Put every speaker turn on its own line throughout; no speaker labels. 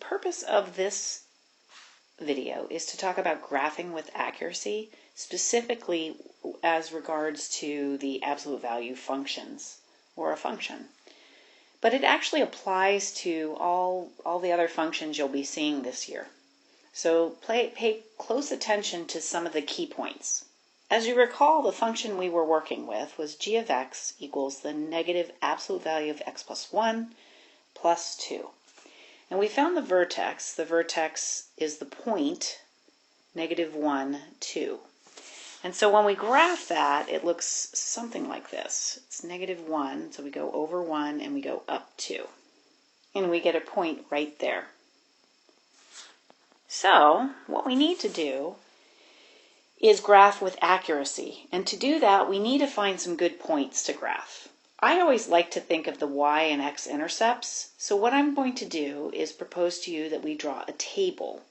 purpose of this video is to talk about graphing with accuracy, specifically as regards to the absolute value functions or a function. But it actually applies to all the other functions you'll be seeing this year. So pay close attention to some of the key points. As you recall, the function we were working with was g of x equals the negative absolute value of x plus 1 plus 2. And we found the vertex. The vertex is the point, negative 1, 2. And so when we graph that, it looks something like this. It's negative 1, so we go over 1 and we go up 2. And we get a point right there. So what we need to do is graph with accuracy. And to do that, we need to find some good points to graph. I always like to think of the y and x intercepts. So what I'm going to do is propose to you that we draw a table.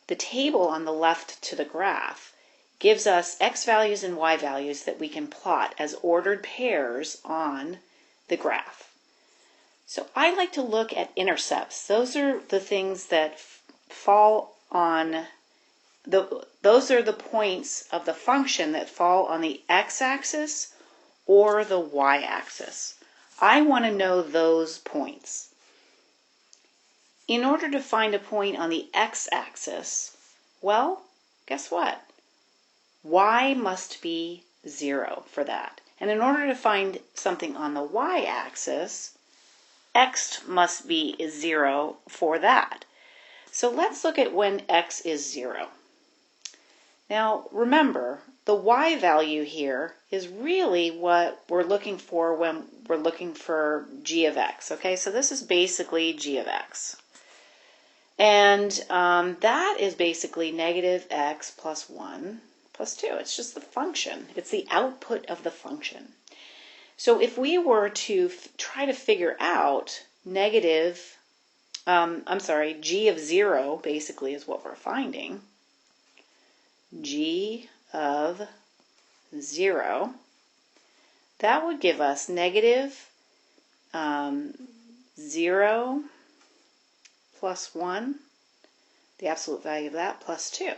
The table on the left to the graph gives us x values and y values that we can plot as ordered pairs on the graph. So I like to look at intercepts. Those are the things that fall on those are the points of the function that fall on the x-axis or the y-axis. I want to know those points. In order to find a point on the x-axis, well, guess what? Y must be 0 for that. And in order to find something on the y-axis, x must be 0 for that. So let's look at when x is 0. Now remember, the y value here is really what we're looking for when we're looking for g of x. Okay, so this is basically g of x. And that is basically negative x plus 1 plus 2. It's just the function. It's the output of the function. So if we were to try to figure out g of 0 basically is what we're finding. G of 0, that would give us negative 0 plus 1, the absolute value of that, plus 2.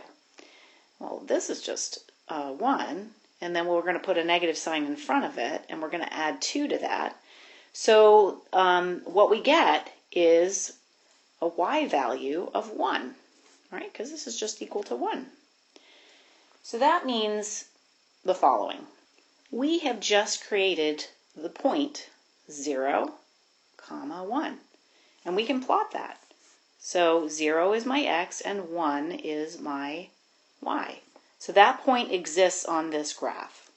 Well, this is just 1, and then we're going to put a negative sign in front of it, and we're going to add 2 to that. So what we get is a y value of 1, right? Because this is just equal to 1. So that means the following. We have just created the point 0, 1. And we can plot that. So 0 is my x and 1 is my y. So that point exists on this graph.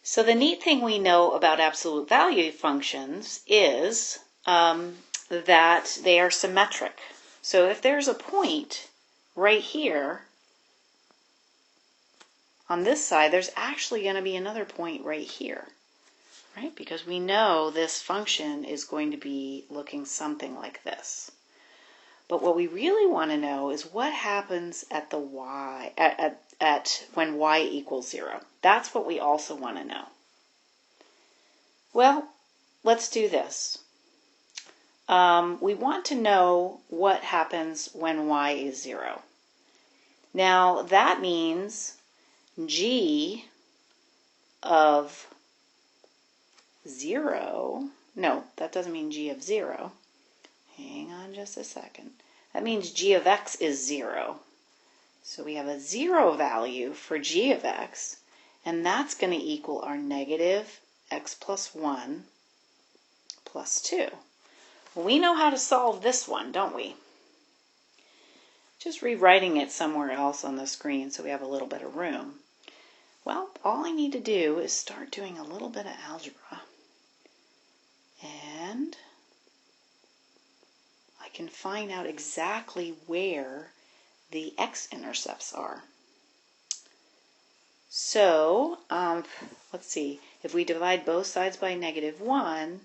So the neat thing we know about absolute value functions is that they are symmetric. So if there's a point right here, on this side, there's actually going to be another point right here, right? Because we know this function is going to be looking something like this. But what we really want to know is what happens at the y, when y equals 0. That's what we also want to know. Well, let's do this. We want to know what happens when y is 0. Now, that means g of 0, no, that doesn't mean g of 0. Hang on just a second. That means g of x is 0. So we have a 0 value for g of x, and that's going to equal our negative x plus 1 plus 2. Well, we know how to solve this one, don't we? Just rewriting it somewhere else on the screen so we have a little bit of room. Well, all I need to do is start doing a little bit of algebra, and I can find out exactly where the x-intercepts are. So, let's see, if we divide both sides by negative 1,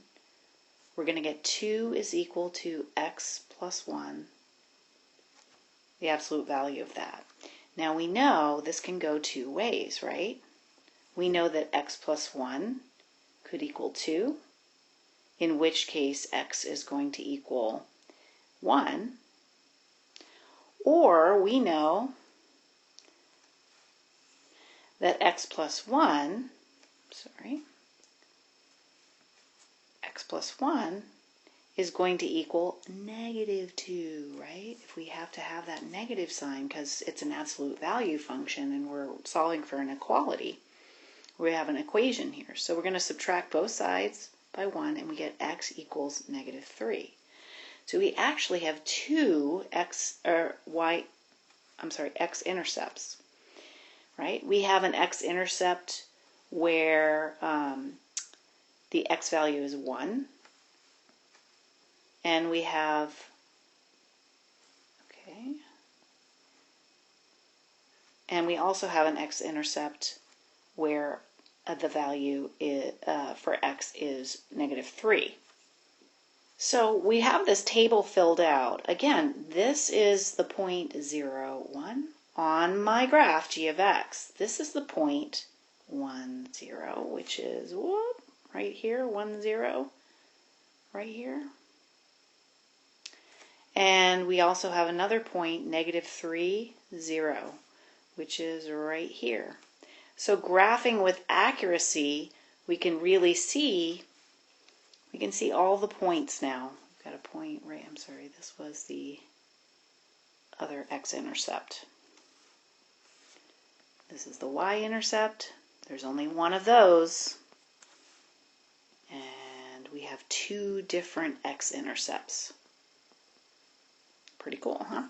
we're going to get 2 is equal to x plus 1, the absolute value of that. Now we know this can go two ways, right? We know that x plus 1 could equal 2, in which case x is going to equal 1, Or we know that x plus 1, x plus 1 is going to equal -2, right? If we have to have that negative sign because it's an absolute value function and we're solving for an equality, we have an equation here. So we're going to subtract both sides by 1 and we get x equals -3. So we actually have two x-intercepts, right? We have an x-intercept where the x value is 1, and we have, and we also have an x-intercept where the value is, for x is -3. So we have this table filled out. Again, this is the point 0, 1 on my graph g of x. This is the point 1, 0, which is right here, 1, 0, right here. And we also have another point, -3, 0, which is right here. So graphing with accuracy, we can really see, we can see all the points now. We've got a point, right, I'm sorry, this was the other x-intercept. This is the y-intercept. There's only one of those. And we have two different x-intercepts. Pretty cool, huh?